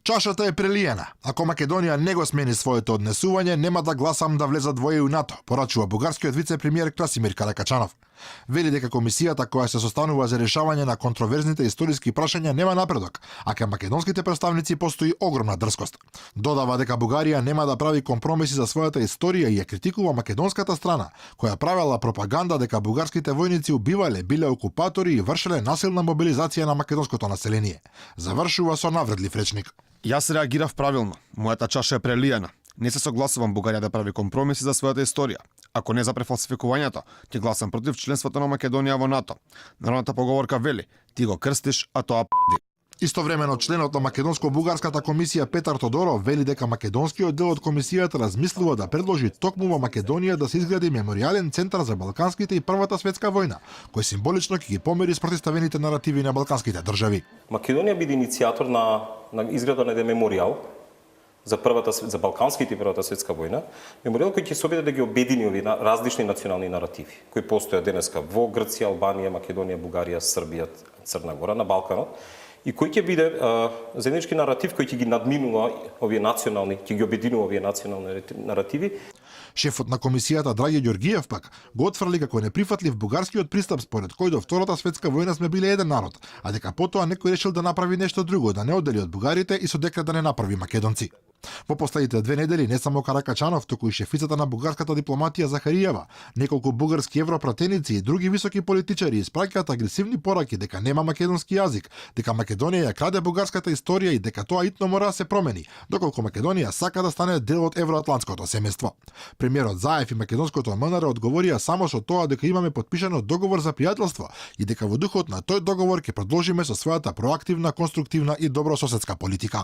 Чашата е прелиена. Ако Македонија не го смени своето однесување, нема да гласам да влезат во ЕУ НАТО, порачува бугарскиот вице-премиер Красимир Каракачанов. Вели дека комисијата која се состанува за решавање на контроверзните историски прашања нема напредок, а кај македонските представници постои огромна дрскост. Додава дека Бугарија нема да прави компромиси за својата историја и ја критикува македонската страна, која правела пропаганда дека бугарските војници убивале, биле окупатори и вршеле насилна мобилизација на македонското население. Завршува со навредлив речник. Јас реагирав правилно. Мојата чаша е прелиена. Не се согласувам Бугарија да прави компромиси за својата историја. Ако не за префалсификувањето, ќе гласам против членството на Македонија во НАТО. Народната поговорка вели: ти го крстиш, а тоа парди. Истовремено членот на Македонско-бугарската комисија Петар Тодоров вели дека македонскиот дел од комисијата размислува да предложи токму во Македонија да се изгради меморијален центар за Балканските и Првата светска војна, кој символично ќе ги помери спротивставените наративи на балканските држави. Македонија биде иницијатор на изграда на меморијал за Балканските и Првата светска војна, меморијал кој ќе се обиде да ги обедини овие различни национални наративи кои постојат денеска во Грција, Албанија, Македонија, Бугарија, Србија, Црна Гора, на Балканот, и кој ќе биде заеднички наратив кој ќе ги надминува овие национални, ќе ги обединува овие национални наративи. Шефот на комисијата Драги Ѓоргиев пак го отфрли како неприфатлив бугарскиот пристап според кој до Втората светска војна сме биле еден народ, а дека потоа некој решил да направи нешто друго, да не оддели од бугарите и со декрет да не направи македонци. Во последните 2 недели не само Каракачанов, туку и шефицата на бугарската дипломатија Захариева, неколку бугарски европратеници и други високи политичари испраќаат агресивни пораки дека нема македонски јазик, дека Македонија ја краде бугарската историја и дека тоа итно мора да се промени, доколку Македонија сака да стане дел од евроатлантското семејство. Премиерот Заев и македонското МНР одговорија само со тоа дека имаме потпишано договор за пријателство и дека во духот на тој договор ќе продолжиме со својата проактивна, конструктивна и добрососедска политика.